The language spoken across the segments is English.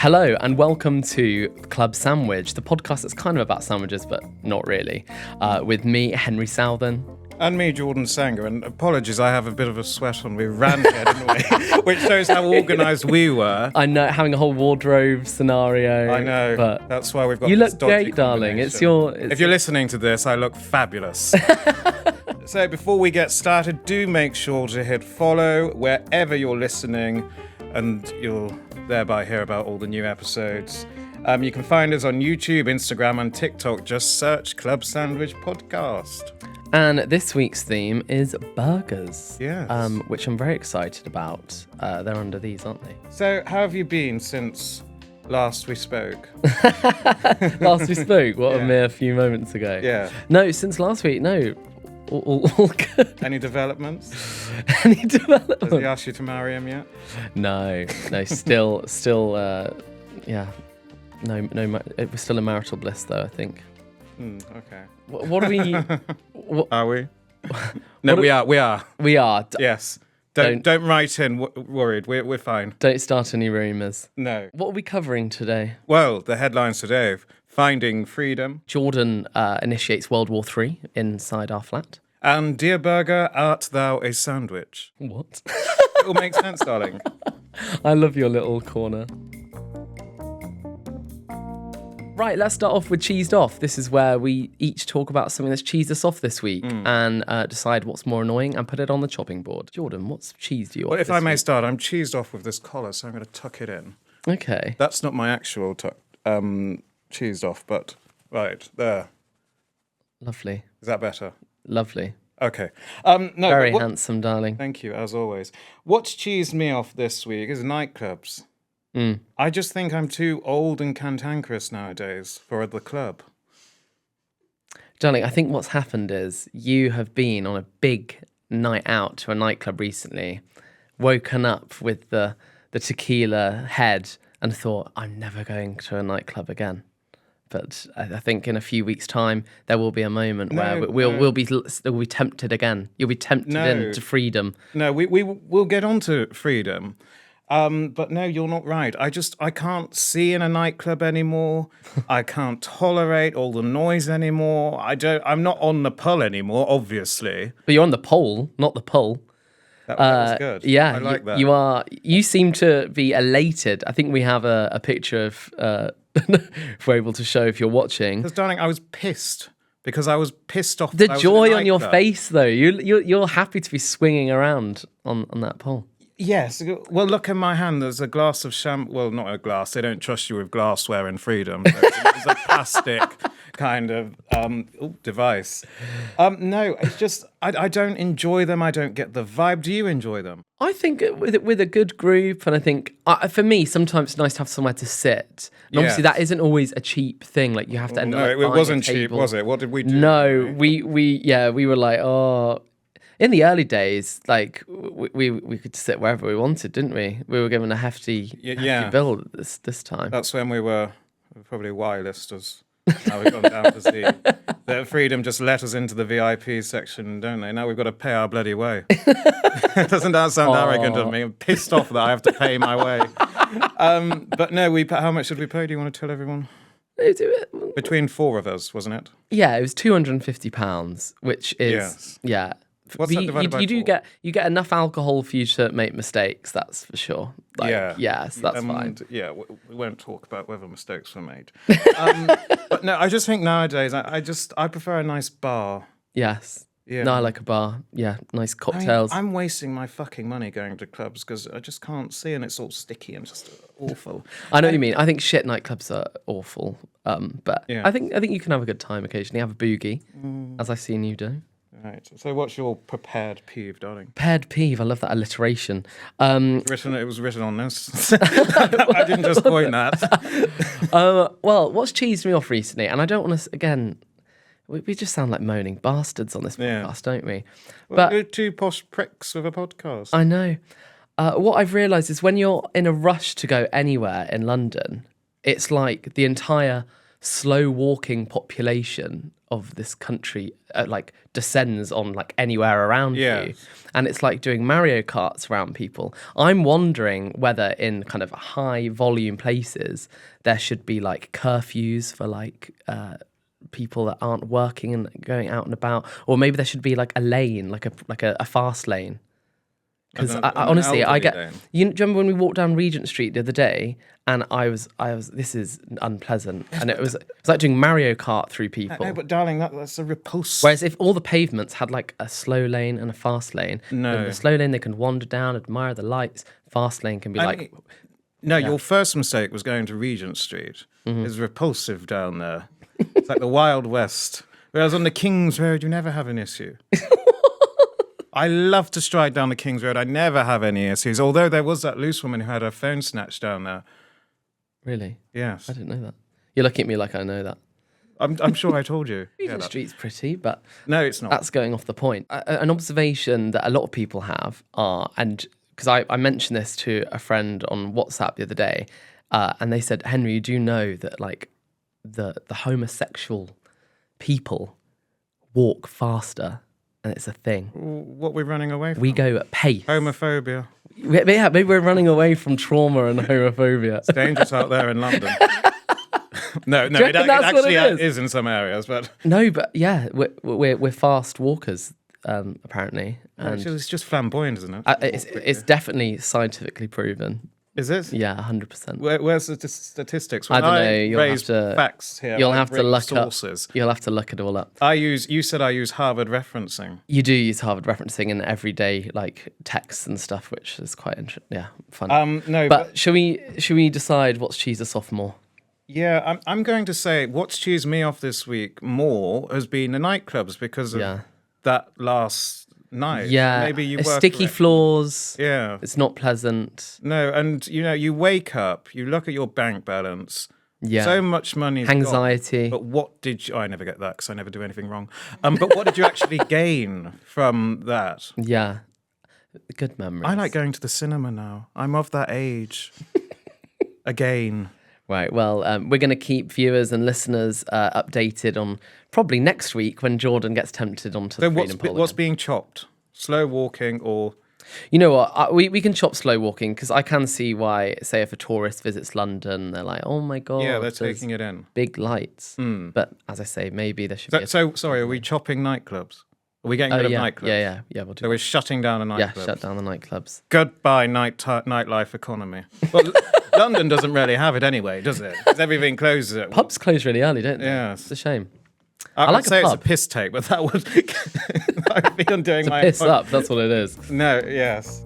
Hello and welcome to Club Sandwich, the podcast that's kind of about sandwiches, but not really. With me, Henry Southern. And me, Jordan Sanger. And apologies, I have a bit of a sweat on. We ran here, didn't we? Which shows how organised we were. I know, having a whole wardrobe scenario. I know. But that's why we've got you this look dodgy great, darling. If you're listening to this, I look fabulous. So before we get started, do make sure to hit follow wherever you're listening, and you'll thereby hear about all the new episodes. You can find us on YouTube, Instagram, and TikTok. Just search Club Sandwich Podcast. And this week's theme is burgers. Yes. Which I'm very excited about. They're under these, aren't they? So, how have you been since last we spoke? Last we spoke, what Yeah. a mere few moments ago. Yeah. No, since last week, no. All good. Any developments? Any Has development? he asked you to marry him yet? No, still, yeah. No, we're still in marital bliss, though, I think. Okay. What are we? Are we? No, we are. We are. Yes. Don't write in worried. We're fine. Don't start any rumours. No. What are we covering today? Well, the headlines today: Finding Freedom, Jordan initiates World War III inside our flat. and Dear Burger, art thou a sandwich? What? It all makes sense, darling. I love your little corner. Right, let's start off with Cheesed Off. This is where we each talk about something that's cheesed us off this week and decide what's more annoying and put it on the chopping board. Jordan, what's cheesed you off Well, if this I may week? start, I'm cheesed off with this collar, so I'm going to tuck it in. Okay. That's not my actual cheesed off, but right there. Lovely. Is that better? Lovely. Okay. No. Very but what- handsome, darling. Thank you, as always. What's cheesed me off this week is nightclubs. I just think I'm too old and cantankerous nowadays for the club. Darling, I think what's happened is you have been on a big night out to a nightclub recently, woken up with the tequila head and thought, I'm never going to a nightclub again. But I think in a few weeks' time, there will be a moment where we'll be tempted again. You'll be tempted into freedom. No, we'll get on to freedom. But no, you're not right. I can't see in a nightclub anymore. I can't tolerate all the noise anymore. I'm not on the pull anymore, obviously. But you're on the pole, not the pull. That was good. Yeah, I like that. You are. You seem to be elated. I think we have a picture of, if we're able to show if you're watching. Because, darling, I was pissed. Because I was pissed off. The that I was in a joy on your nightclub. face, though. You're happy to be swinging around on that pole. Yes. Well, look in my hand. There's a glass of Well, not a glass. They don't trust you with glassware in freedom. So it's a plastic kind of device. No, it's just I don't enjoy them. I don't get the vibe. Do you enjoy them? I think with a good group, and I think for me, sometimes it's nice to have somewhere to sit. And obviously, Yes. that isn't always a cheap thing. Like you have to end up. No, like, it buying wasn't a cheap, table. was it? What did we do? No, we were like, oh. In the early days, like we could sit wherever we wanted, didn't we? We were given a hefty bill this time. That's when we were probably Y-listers. Now we've gone down to Z. The freedom just let us into the VIP section, don't they? Now we've got to pay our bloody way. Doesn't that sound arrogant of me? I'm pissed off that I have to pay my way. But no, how much did we pay? Do you want to tell everyone? Between four of us, wasn't it? Yeah, it was £250, which is Yes. What's that divided by you do four? you get enough alcohol for you to make mistakes. That's for sure. Like, Yeah. so that's fine. Yeah, we won't talk about whether mistakes were made. But no, I just think nowadays, I prefer a nice bar. Yes. Yeah. No, I like a bar. Yeah, nice I mean, cocktails. I'm wasting my fucking money going to clubs because I just can't see and it's all sticky and just awful. I know what you mean. I think shit nightclubs are awful. But Yeah. I think you can have a good time occasionally. Have a boogie, as I've seen you do. Right. So what's your prepared peeve, darling? Paired peeve. I love that alliteration. It was written on this. I didn't just coin that. Well, what's cheesed me off recently, and I don't want to again. We just sound like moaning bastards on this podcast, don't we? But we're two posh pricks with a podcast. I know. What I've realised is when you're in a rush to go anywhere in London, it's like the entire slow walking population of this country like descends on like anywhere around Yeah. you, and it's like doing Mario Karts around people. I'm wondering whether in kind of high volume places there should be like curfews for like people that aren't working and going out and about, or maybe there should be like a lane, like a fast lane. Because An honestly, I elderly get. lane. Do you remember when we walked down Regent Street the other day, and I was. This is unpleasant, and it was like doing Mario Kart through people. No, but darling, that's a repulsive. Whereas if all the pavements had like a slow lane and a fast lane, No. then the slow lane they can wander down, admire the lights. Fast lane can be like, No, your first mistake was going to Regent Street. Mm-hmm. It's repulsive down there. It's like the Wild West. Whereas on the King's Road, you never have an issue. I love to stride down the King's Road. I never have any issues. Although there was that loose woman who had her phone snatched down there. really? Yes. I didn't know that. You're looking at me like I know that. I'm sure I told you. Regent that. Street's pretty, but No, it's not. that's going off the point. An observation that a lot of people have are, and because I mentioned this to a friend on WhatsApp the other day, and they said, Henry, you do know that like the homosexual people walk faster, and it's a thing. What we're running away from? We go at pace. Homophobia. Yeah, maybe we're running away from trauma and homophobia. It's dangerous out there in London. No, you it reckon that's what actually it is? is in some areas, but No, but yeah, we're fast walkers, apparently, and it's just flamboyant, isn't it? it's definitely scientifically proven. Is it? Yeah, 100%. Where's the statistics? I When don't know. You'll raise have to facts here. You'll I have to bring look sources. up. You'll have to look it all up. You said I use Harvard referencing. You do use Harvard referencing in everyday like texts and stuff, which is quite fun. No, but should we decide what's cheese a sophomore? yeah, I'm going to say what's cheesed me off this week more has been the nightclubs because of Yeah. that last night. Yeah, maybe you were sticky correct. floors. Yeah. It's not pleasant. No, and you wake up, you look at your bank balance. Yeah. So much money. Anxiety. But what did you? I never get that because I never do anything wrong. But what did you actually gain from that? Yeah. Good memories. I like going to the cinema now. I'm of that age. Again. Right. Well, we're going to keep viewers and listeners updated on probably next week when Jordan gets tempted onto the So Freedom Pole. what's again. being chopped? Slow walking or You know what? We can chop slow walking because I can see why, say, if a tourist visits London, they're like, oh my God. yeah, they're there's taking it in. big lights. But as I say, maybe there should be. So sorry, are we chopping nightclubs? Are we getting rid of nightclubs? Yeah. We'll do. So we're shutting down the Yeah, nightclubs. shut down the nightclubs. Goodbye nightlife economy. Well, London doesn't really have it anyway, does it? 'Cause everything closes at Pubs close really early, don't they? Yes. It's a shame. I'd like a say it's a pub. piss take, but that would I'd be undoing my Piss up. That's what it is. No, yes.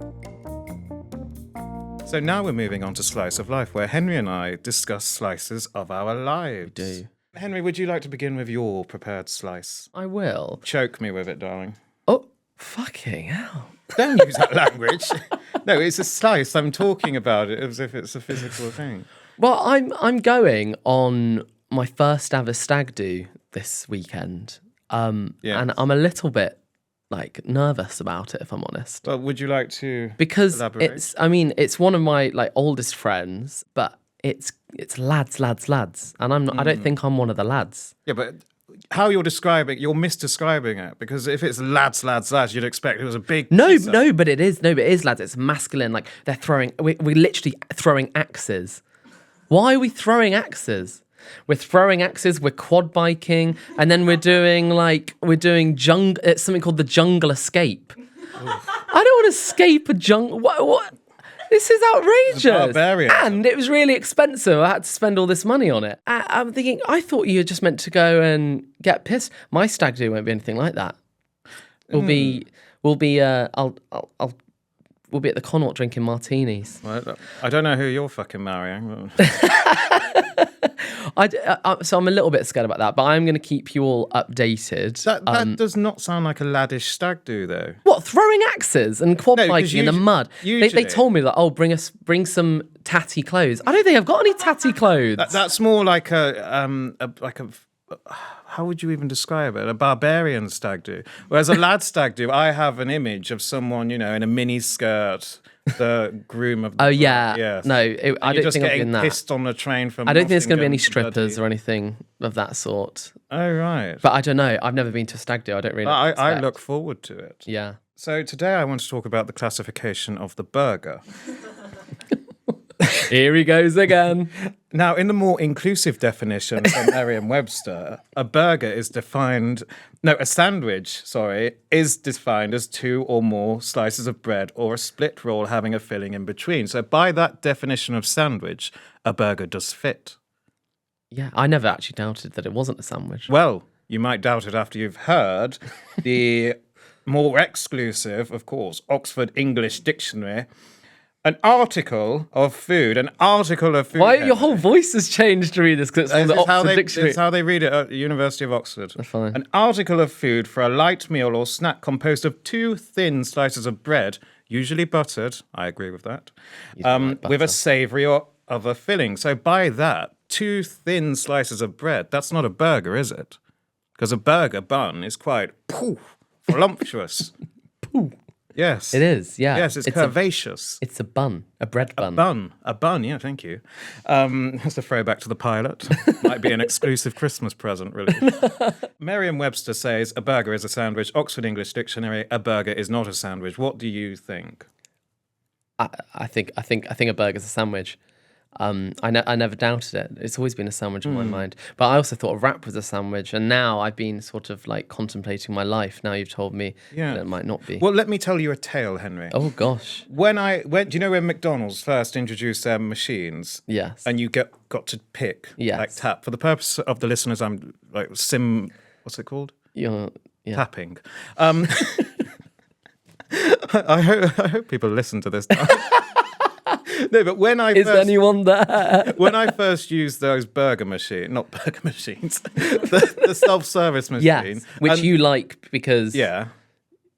So now we're moving on to Slice of Life, where Henry and I discuss slices of our lives. do. Henry, would you like to begin with your prepared slice? I will. Choke me with it, darling. Oh, fucking hell. Don't use that language. No, it's a slice. I'm talking about it as if it's a physical thing. Well, I'm going on my first ever stag do this weekend. Yes. And I'm a little bit like nervous about it, if I'm honest. Well, would you like to Because elaborate? it's one of my like oldest friends, but it's lads, and I don't think I'm one of the lads. Yeah, but how you're misdescribing it, because if it's lads, you'd expect it was a big piece of- But it is lads. It's masculine. Like they're we're literally throwing axes. Why are we throwing axes? We're throwing axes. We're quad biking, and then we're doing jungle. It's something called the jungle escape. I don't want to escape a jungle. What? This is outrageous. barbarian. And it was really expensive. I had to spend all this money on it. I'm thinking, I thought you were just meant to go and get pissed. My stag do won't be anything like that. We'll be at the Connaught drinking martinis. Well, I don't know who you're fucking marrying. But... So I'm a little bit scared about that, but I'm going to keep you all updated. That does not sound like a laddish stag do, though. What, throwing axes and quad No, 'cause biking in the mud? They usually- told me that, bring some tatty clothes. I don't think I've got any tatty clothes. That's more like a how would you even describe it? A barbarian stag do. Whereas a lad stag do, I have an image of someone, in a mini skirt, the groom of the Oh bride, yeah, yes. no, And I you're don't just think I'll be getting in that. pissed on the train from I don't think there's going to be any Nottingham to strippers bloody- or anything of that sort. Oh, right. But I don't know. I've never been to a stag do. I don't really. know what to I expect. look forward to it. Yeah. So today I want to talk about the classification of the burger. Here he goes again. Now, in the more inclusive definition from Merriam-Webster, a sandwich, is defined as 2 or more slices of bread or a split roll having a filling in between. So by that definition of sandwich, a burger does fit. Yeah, I never actually doubted that it wasn't a sandwich. Well, you might doubt it after you've heard the more exclusive, of course, Oxford English Dictionary, an article of food. Why your whole voice has changed to read this? Because it's from the Oxford Dictionary. It's how they read it at the University of Oxford. Fine. An article of food for a light meal or snack composed of 2 thin slices of bread, usually buttered. I agree with that. like With a butter. savoury or other filling. So by that, 2 thin slices of bread. That's not a burger, is it? Because a burger bun is quite voluptuous. Yes. It is, yeah. Yes, it's curvaceous. It's a bun, a bread bun. A bun, yeah, thank you. That's a throwback to the pilot. Might be an exclusive Christmas present, really. Merriam-Webster says a burger is a sandwich. Oxford English Dictionary, a burger is not a sandwich. What do you think? I think a burger's a sandwich. I never doubted it. It's always been a sandwich in my mind. But I also thought a wrap was a sandwich, and now I've been sort of like contemplating my life. Now you've told me that it might not be. Well, let me tell you a tale, Henry. Oh gosh. Do you know when McDonald's first introduced their machines? Yes. And you got to pick, Yes. like tap. For the purpose of the listeners, I'm like what's it called? Yeah. Tapping. I hope people listen to this. No, but when Is anyone there? when I first used those burger machines, not burger machines, the self-service machine. Yes. Which you like because yeah,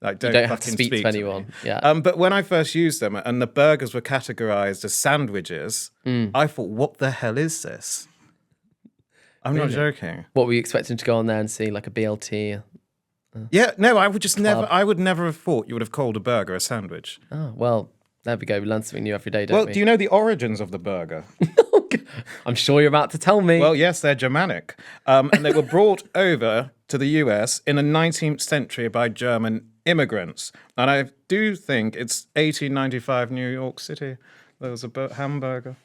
like you don't have to speak to anyone. me. Yeah. But when I first used them and the burgers were categorized as sandwiches, I thought, what the hell is this? I'm not joking. What were you expecting to go on there and see, like a BLT? Yeah, no, I would never have thought you would have called a burger a sandwich. Oh, well, there we go. We learn something new every day, don't we? Do you know the origins of the burger? I'm sure you're about to tell me. Well, yes, they're Germanic. And they were brought over to the US in the 19th century by German immigrants. And I do think it's 1895 New York City. There was a hamburger.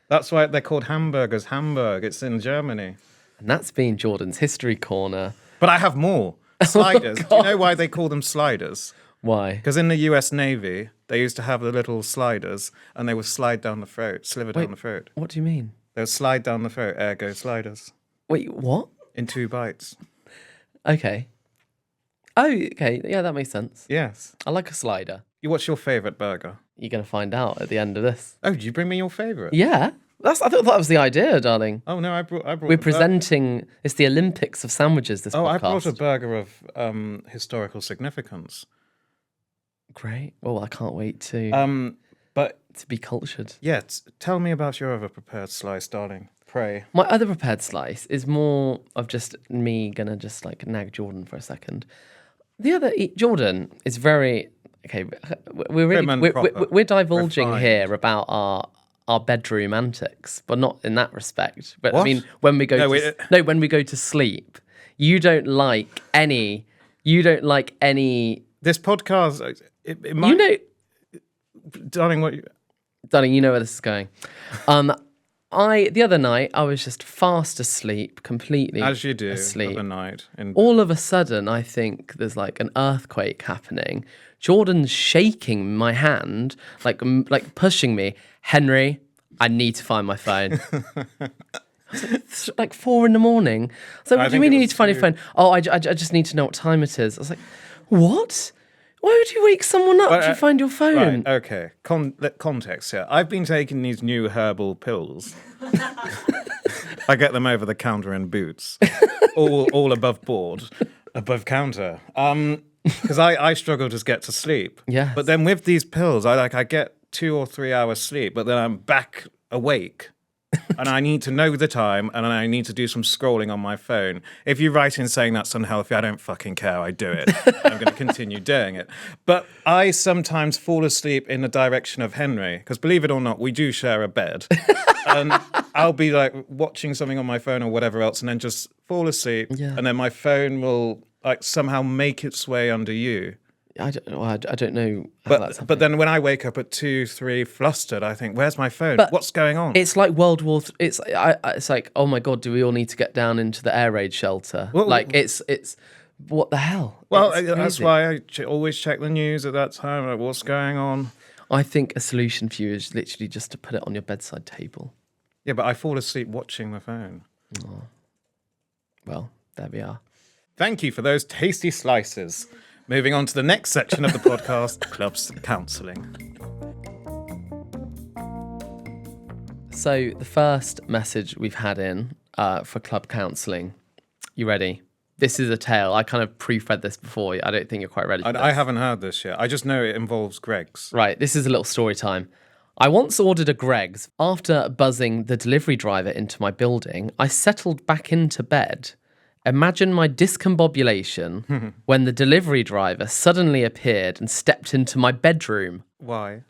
That's why they're called hamburgers. Hamburg. It's in Germany. And that's been Jordan's History Corner. But I have more. Sliders. Do you know why they call them sliders? Why? Because in the US Navy, they used to have the little sliders and they would slide down the throat, sliver down the throat. What do you mean? They'll slide down the throat, ergo sliders, Wait, what? in 2 bites. Okay. Oh, okay. Yeah, that makes sense. Yes. I like a slider. What's your favourite burger? You're going to find out at the end of this. Oh, did you bring me your favourite? Yeah. I thought that was the idea, darling. Oh, no, I brought We're presenting, it's the Olympics of sandwiches, this Oh, podcast. I brought a burger of historical significance. Great. Well, I can't wait to But, be cultured. yeah, tell me about your other prepared slice, darling. Pray. My other prepared slice is more of just me gonna just like nag Jordan for a second. The other Jordan is very okay. We're really Prim and we're, proper. we're divulging Refined. here about our bedroom antics, but not in that respect. But I What? mean, when we go No, when we go to sleep, you don't like any. This podcast, it might... You know, Darling, what... darling, you know where this is going. The other night I was just fast asleep, completely As you do asleep. of a night. All of a sudden, I think there's like an earthquake happening. Jordan's shaking my hand, like pushing me. Henry, I need to find my phone. It's like 4 a.m. So what do you think mean it you was need to find your phone? Oh, I just need to know what time it is. I was like, what? Why would you wake someone up to find your phone? Right, okay. Context here. I've been taking these new herbal pills. I get them over the counter in Boots. all above board, above counter. Because I struggle to get to sleep. Yes. But then with these pills, I get 2 or 3 hours sleep, but then I'm back awake and I need to know the time, and I need to do some scrolling on my phone. If you write in saying that's unhealthy, I don't fucking care. I do it. I'm going to continue doing it. But I sometimes fall asleep in the direction of Henry, because believe it or not, we do share a bed. And I'll be like watching something on my phone or whatever else, and then just fall asleep, and then my phone will like somehow make its way under you. I don't know how that's happening. But then when I wake up at 2, 3, flustered, I think, "Where's my phone? What's going on?" It's like World War. It's like, oh my god, do we all need to get down into the air raid shelter? Well, it's what the hell? Well, It's that's crazy. why I always check the news at that time. Like, what's going on? I think a solution for you is literally just to put it on your bedside table. Yeah, but I fall asleep watching the phone. Well, there we are. Thank you for those tasty slices. Moving on to the next section of the podcast, Clubs Counselling. So the first message we've had in for club counselling. You ready? This is a tale. I kind of proofread this before. I don't think you're quite ready for this. I haven't heard this yet. I just know it involves Greg's. Right, this is a little story time. I once ordered a Greg's. After buzzing the delivery driver into my building, I settled back into bed. Imagine my discombobulation when the delivery driver suddenly appeared and stepped into my bedroom. Why?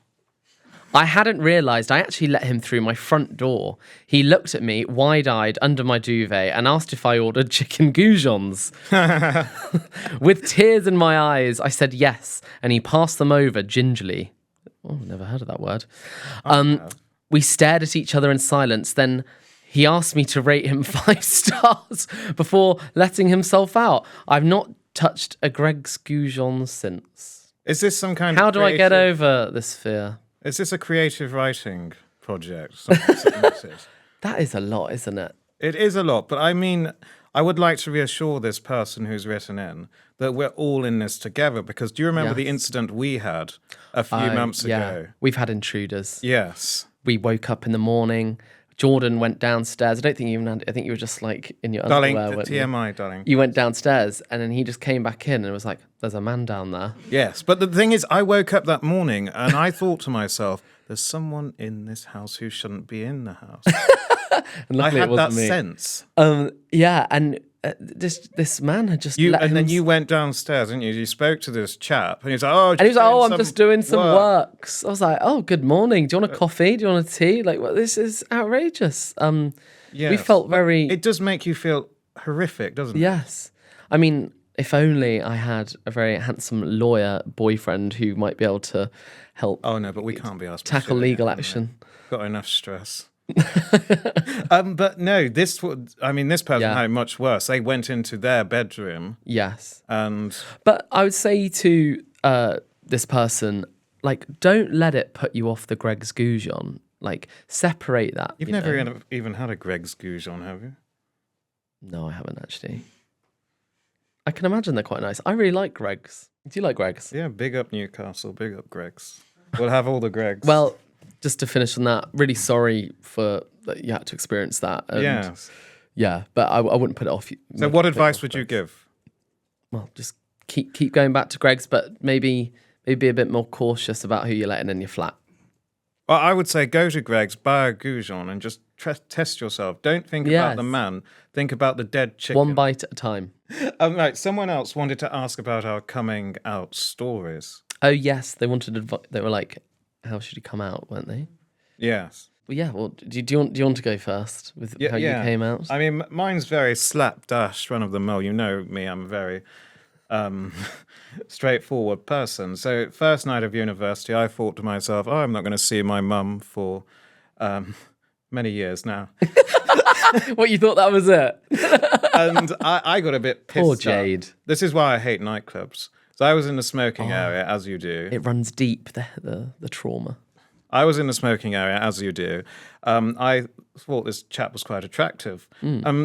I hadn't realised I actually let him through my front door. He looked at me wide-eyed under my duvet and asked if I ordered chicken goujons. With tears in my eyes, I said yes, and he passed them over gingerly. Oh, never heard of that word. We stared at each other in silence. Then he asked me to rate him 5 stars before letting himself out. I've not touched a Greg's Goujon since. Is this some kind of How do I get creative- over this fear? Is this a creative writing project? Someone submitted? That is a lot, isn't it? It is a lot, but I mean, I would like to reassure this person who's written in that we're all in this together, because do you remember the Yes. incident we had a few months ago? We've had intruders. Yes. We woke up in the morning. Jordan went downstairs. I don't think you even had, I think you were just like in your Darling, underwear. weren't you? TMI, darling. You went downstairs and then he just came back in and was like, there's a man down there. Yes, but the thing is, I woke up that morning and I thought to myself, there's someone in this house who shouldn't be in the house. And I luckily had it that wasn't me. sense. Yeah, and this man had just let And him then you went downstairs, didn't you? You spoke to this chap, and he was like, and he was like, "Oh, I'm doing just doing some work." works." I was like, "Oh, good morning. Do you want a coffee? Do you want a tea? Like, well, this is outrageous." We Yes, felt but very It does make you feel horrific, doesn't it? yes. I mean, if only I had a very handsome lawyer boyfriend who might be able to help Oh no, but we can't be asked to tackle shit legal again, action. Got enough stress. But no, this person Yeah. had it much worse. They went into their bedroom Yes, and but I would say to this person, like, don't let it put you off the Greg's Goujon. Like, separate that. you've you never know? even had a Greg's Goujon, have you? No, I haven't actually. I can imagine they're quite nice. I really like Greg's. Do you like Greg's? Yeah, big up Newcastle, big up Greg's. We'll have all the Gregs. Well, just to finish on that, really sorry for that you had to experience that. And yes. yeah, but I wouldn't put it off you. So what advice would you give? Well, just keep going back to Greg's, but maybe be a bit more cautious about who you're letting in your flat. Well, I would say go to Greg's, buy a Goujon, and just test yourself. Don't think about the Yes. man. Think about the dead chicken. One bite at a time. Right, someone else wanted to ask about our coming out stories. Oh yes, they wanted advice. They were like, "How should you come out?" Weren't they? Yes. Well, yeah. Well, do you want to go first with how you came out? I mean, mine's very slapdash, run of the mill. You know me, I'm a very straightforward person. So, first night of university, I thought to myself, oh, I'm not going to see my mum for many years now. What, you thought that was it? And I got a bit pissed Poor off. Jade. This is why I hate nightclubs. So I was in the smoking area, as you do. It runs deep, the trauma. I was in the smoking area, as you do. I thought this chap was quite attractive.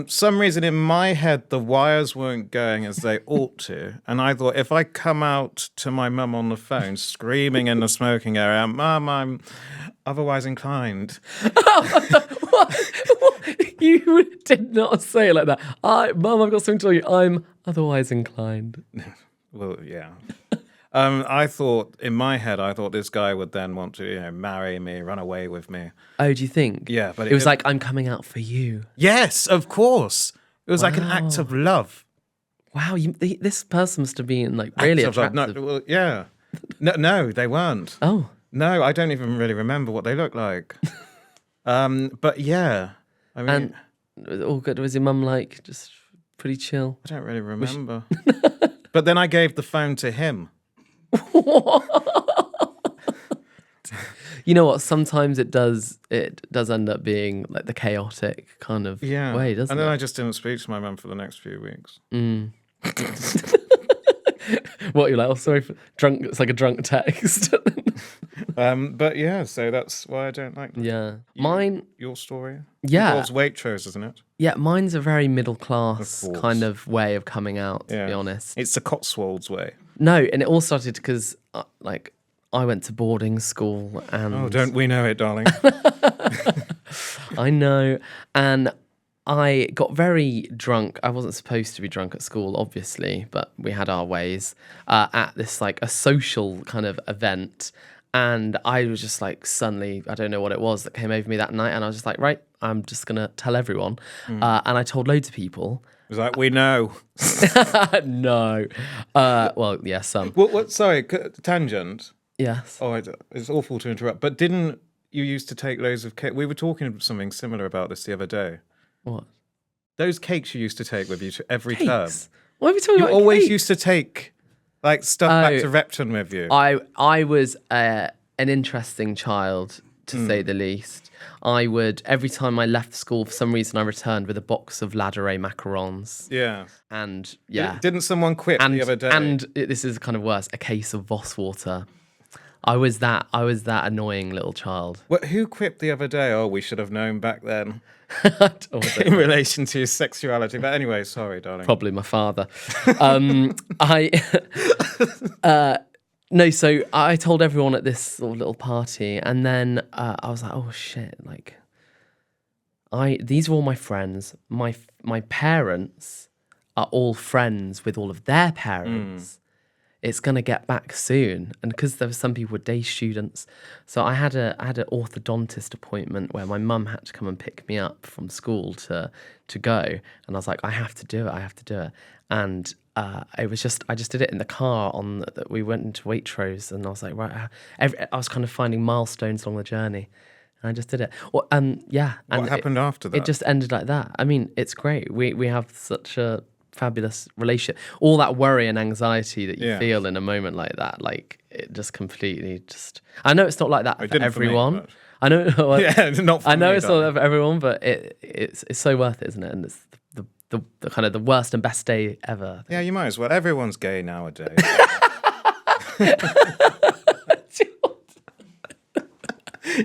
Some reason in my head, the wires weren't going as they ought to. And I thought, if I come out to my mum on the phone, screaming in the smoking area, Mum, I'm otherwise inclined. You did not say it like that. Mum, I've got something to tell you. I'm otherwise inclined. Well, yeah. I thought, in my head, I thought this guy would then want to, marry me, run away with me. Oh, do you think? Yeah, but it was like, I'm coming out for you. Yes, of course. It was like an act of love. Wow, this person must have been like really Act of love. attractive. No, well, yeah. No, they weren't. Oh, No, I don't even really remember what they looked like. But yeah, I mean, and was it all good? Was your mum like just pretty chill? I don't really remember. But then I gave the phone to him. You know what? Sometimes it does end up being like the chaotic kind of way, doesn't And then it? I just didn't speak to my mum for the next few weeks. What, you're like? Oh, sorry, for drunk. It's like a drunk text. But yeah, so that's why I don't like them. Yeah, mine. Your story? Yeah, Involves Waitrose, isn't it? yeah, mine's a very middle class Of course. kind of way of coming out. To Yeah. be honest, It's the Cotswolds way. no, and it all started because like I went to boarding school, and Oh, don't we know it, darling? I know, and I got very drunk. I wasn't supposed to be drunk at school, obviously, but we had our ways at this like a social kind of event. And I was just like, suddenly, I don't know what it was that came over me that night. And I was just like, right, I'm just going to tell everyone. And I told loads of people. It was like, we know. No. Well, yeah, some. Sorry, tangent. Yes. Oh, it's awful to interrupt. But didn't you used to take loads of cake? We were talking something similar about this the other day. What? Those cakes you used to take with you to every term. Cakes? Why are we talking You about always cakes? used to take like stuff back to Repton with you. I was an interesting child, to say the least. I would, every time I left school, for some reason, I returned with a box of Ladurée macarons. Yeah. And yeah. Didn't someone quit the other day? And this is kind of worse, a case of Voss water. I was that annoying little child. Who quipped the other day? Oh, we should have known back then Or was it in relation to your sexuality. But anyway, sorry, darling. probably my father. No, so I told everyone at this sort of little party, and then I was like, oh shit, like these are all my friends. My parents are all friends with all of their parents. It's gonna get back soon, and because there were some people with day students, so I had an orthodontist appointment where my mum had to come and pick me up from school to go, and I was like, I have to do it, and I just did it in the car that we went into Waitrose, and I was like, right, I was kind of finding milestones along the journey, and I just did it. Well, yeah. And What happened after that? It just ended like that. I mean, it's great. We have such a fabulous relationship. All that worry and anxiety that you feel in a moment like that, like it just completely just. I know it's not like that for everyone. But... I know. Well, yeah, not for I know me, it's not for everyone, but it's so worth it, isn't it? And it's the kind of the worst and best day ever. Yeah, you might as well. Everyone's gay nowadays.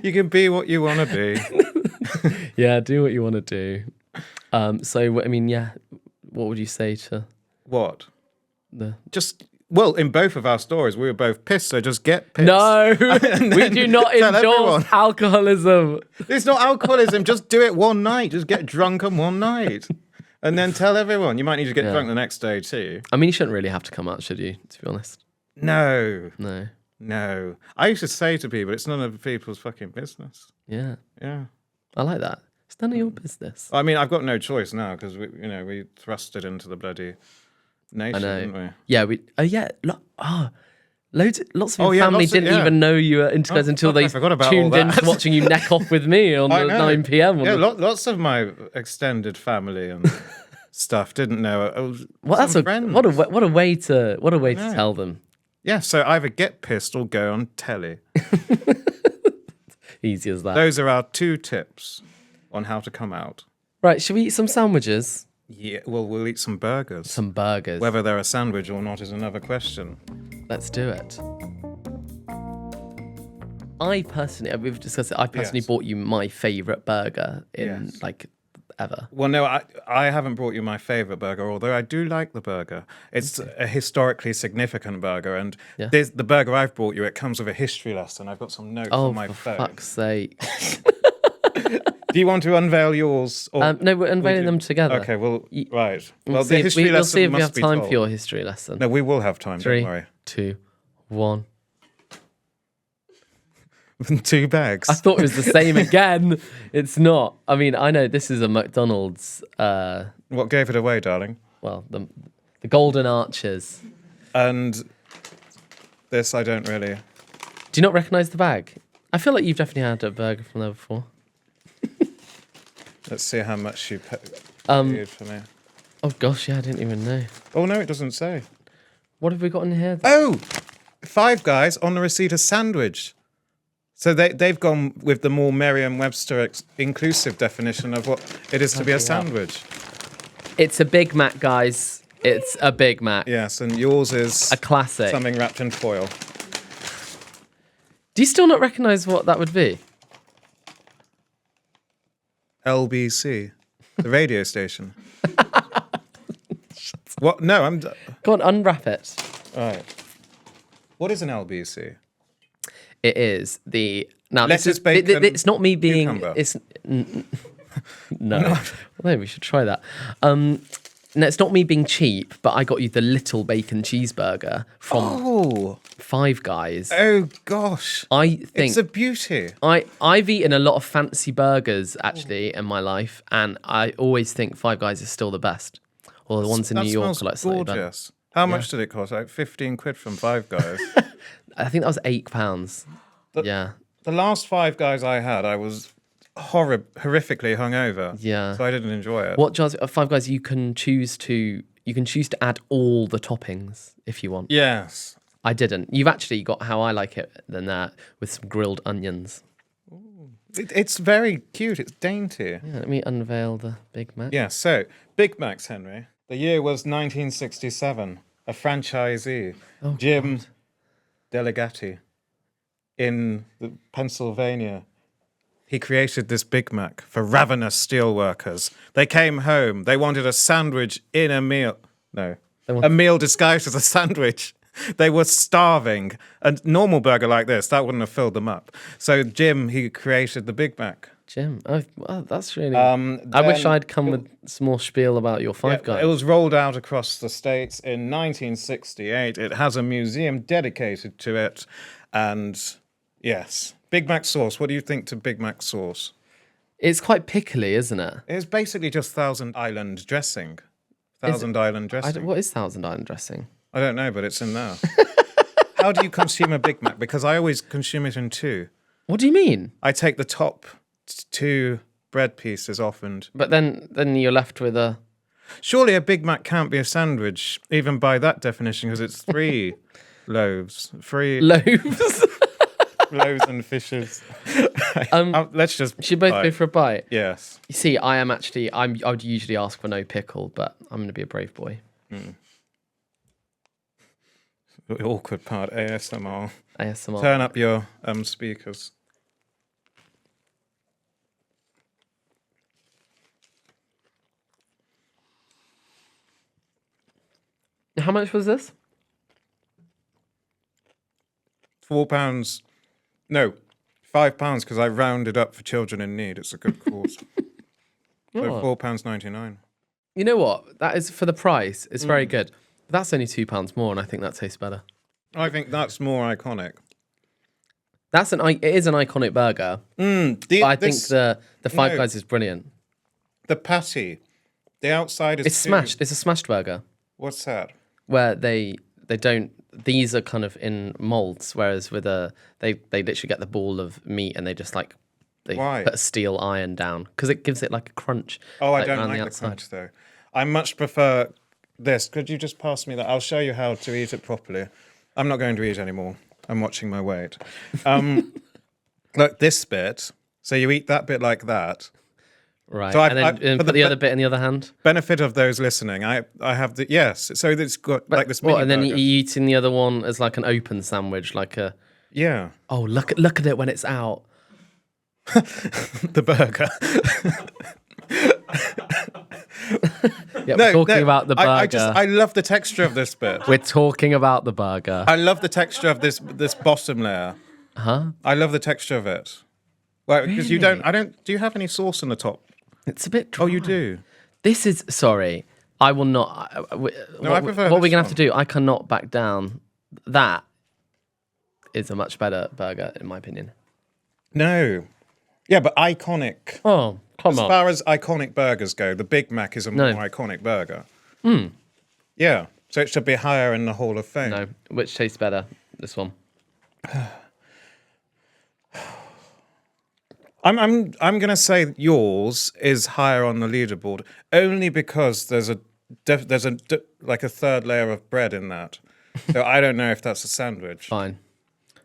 You can be what you want to be. Yeah, do what you want to do. So I mean, yeah. What would you say to What? the? Well, in both of our stories, we were both pissed, so just get pissed. No, we do not tell endorse everyone. alcoholism. It's not alcoholism. Just do it one night. Just get drunk on one night. And then tell everyone. You might need to get drunk the next day too. I mean, you shouldn't really have to come out, should you? To be honest. No. No. I used to say to people, it's none of people's fucking business. Yeah. Yeah. I like that. It's none of your business. I mean, I've got no choice now because we thrust it into the bloody nation, didn't we? Yeah. Lots of your yeah, family lots of- didn't yeah. even know you were into guys until fuck, I they forgot about tuned all in that. to watching you neck off with me on I the know. 9 p.m. Yeah, lots of my extended family and stuff didn't know. Well, that's friends. what a way to tell them. Yeah, so either get pissed or go on telly. Easy as that. Those are our 2 tips on how to come out. Right, should we eat some sandwiches? Yeah, well, we'll eat some burgers. Some burgers. Whether they're a sandwich or not is another question. Let's do it. I personally, we've discussed it, I personally Yes. bought you my favourite burger in Yes. like ever. Well, no, I haven't brought you my favourite burger, although I do like the burger. It's a historically significant burger, and Yeah. the burger I've brought you, it comes with a history lesson. I've got some notes Oh, on my for phone. fuck's sake. Do you want to unveil yours? Or No, we're unveiling them together. Okay, well, right. We'll Well, see the if history we'll lesson see if we must have be time told. for your history lesson. No, we will have time, 3, don't worry. 2, 1. 2 bags. I thought it was the same again. It's not. I mean, I know this is a McDonald's. What gave it away, darling? Well, the Golden Arches. And this I don't really. Do you not recognise the bag? I feel like you've definitely had a burger from there before. Let's see how much you paid for me. Oh gosh, yeah, I didn't even know. Oh no, it doesn't say. What have we got in here? Oh, Five Guys on the receipt a sandwich. So they've gone with the more Merriam-Webster inclusive definition of what it is to be a sandwich. It's a Big Mac, guys. It's a Big Mac. Yes, and yours is A classic. something wrapped in foil. Do you still not recognise what that would be? LBC, the radio station. What? No, I'm. Go on, unwrap it. All right. What is an LBC? It is the now. Lettuce, This is bacon, it's not me being. cucumber. It's no. Well, maybe we should try that. No, it's not me being cheap, but I got you the little bacon cheeseburger from Oh, Five Guys. oh gosh! I think It's a beauty. I've eaten a lot of fancy burgers actually in my life, and I always think Five Guys is still the best. Or the ones in That New York smells are like slightly better. gorgeous. How much did it cost? Like 15 quid from Five Guys. I think that was £8. Yeah, The last Five Guys I had, I was horrifically hungover. Yeah. So I didn't enjoy it. what jars at Five Guys you can choose to add all the toppings if you want. Yes. I didn't. You've actually got how I like it than that with some grilled onions. It's very cute. It's dainty. Yeah, let me unveil the Big Mac. Yeah, so Big Macs, Henry. The year was 1967. A franchisee, Jim Delegati, in Pennsylvania. He created this Big Mac for ravenous steelworkers. They came home. They wanted a sandwich in a meal. No, a meal disguised as a sandwich. They were starving. A normal burger like this, that wouldn't have filled them up. So Jim, he created the Big Mac. Jim, well, that's really. I wish I'd come with some more spiel about your Five Guys. It was rolled out across the States in 1968. It has a museum dedicated to it. And yes, Big Mac sauce. What do you think to Big Mac sauce? It's quite pickly, isn't it? It's basically just Thousand Island dressing. Thousand Island dressing. What is Thousand Island dressing? I don't know, but it's in there. How do you consume a Big Mac? Because I always consume it in two. What do you mean? I take the top 2 bread pieces off and... But then you're left with a. Surely a Big Mac can't be a sandwich, even by that definition, because it's 3 loaves. 3 loaves. loaves and fishes. Let's just... Should both bite. go for a bite? Yes. You see, I would usually ask for no pickle, but I'm going to be a brave boy. The awkward part, ASMR. ASMR. Turn up your speakers. How much was this? £4. No, £5 because I rounded up for children in need. It's a good cause. So £4.99. You know what? That is for the price. It's very good. That's only £2 more, and I think that tastes better. I think that's more iconic. It is an iconic burger. But I think the Five Guys is brilliant. The patty, the outside is It's smashed. It's a smashed burger What's that? where they don't. These are kind of in molds, whereas with they literally get the ball of meat and they just Why? put a steel iron down because it gives it like a crunch. Oh, I like, don't around like the outside. crunch though. I much prefer this. Could you just pass me that? I'll show you how to eat it properly. I'm not going to eat anymore. I'm watching my weight. Look, this bit. So you eat that bit like that. Right. So and then put the other bit in the other hand. Benefit of those listening, I have the yes. So it's got like this. What? Mini And then burger. you eating the other one as like an open sandwich, like a. Yeah, Oh, look at it when it's out. the burger. Yeah, we're talking about the burger. I love the texture of this bit. We're talking about the burger. I love the texture of this bottom layer. Huh? I love the texture of it. Well, because you Really? don't. Do you have any sauce on the top? It's a bit dry. Oh, you do. This is sorry. I will not. I prefer what we're this gonna have to do? I cannot back down. That is a much better burger, in my opinion. No. Yeah, but iconic. Oh, come As on. far as iconic burgers go, the Big Mac is a more iconic burger. Yeah, so it should be higher in the Hall of Fame. No, which tastes better? This one. I'm going to say yours is higher on the leaderboard only because there's like a third layer of bread in that. So I don't know if that's a sandwich. Fine.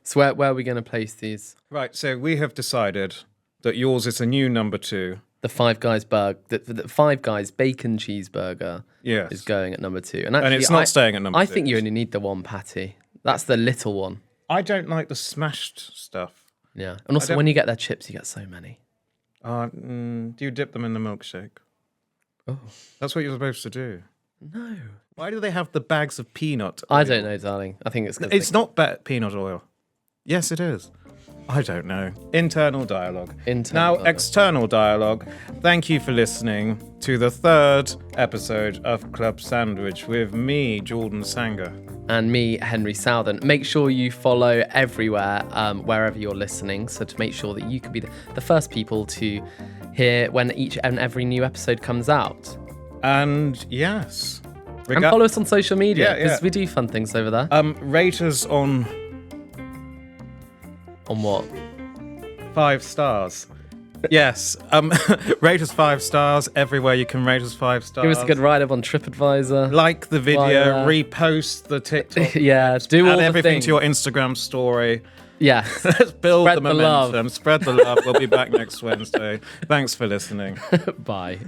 So where are we going to place these? Right, so we have decided that yours is a new number 2. The Five Guys the Five Guys bacon cheeseburger Yes. is going at number 2, and actually, it's not staying at number I 6. think you only need the one patty. That's the little one. I don't like the smashed stuff. Yeah, and also when you get their chips, you get so many. Do you dip them in the milkshake? Oh That's what you're supposed to do. no, Why do they have the bags of peanut oil? I don't know, darling. I think it's 'cause It's not peanut oil. Yes, it is. I don't know. Internal dialogue. Internal dialogue. External dialogue. Thank you for listening to the 3rd episode of Club Sandwich with me, Jordan Sanger. and me, Henry Southern. Make sure you follow everywhere, wherever you're listening, so to make sure that you can be the first people to hear when each and every new episode comes out. And yes. And follow us on social media, Yeah, because yeah. we do fun things over there. Rate us on On what? 5 stars. Yes. Rate us 5 stars everywhere you can rate us 5 stars. Give us a good write-up on TripAdvisor. Like the video, Why, repost the TikTok. Yeah, do all Add the everything things. to your Instagram story. Yeah. Let's build Spread the the love. momentum. Spread the love. We'll be back next Wednesday. Thanks for listening. Bye.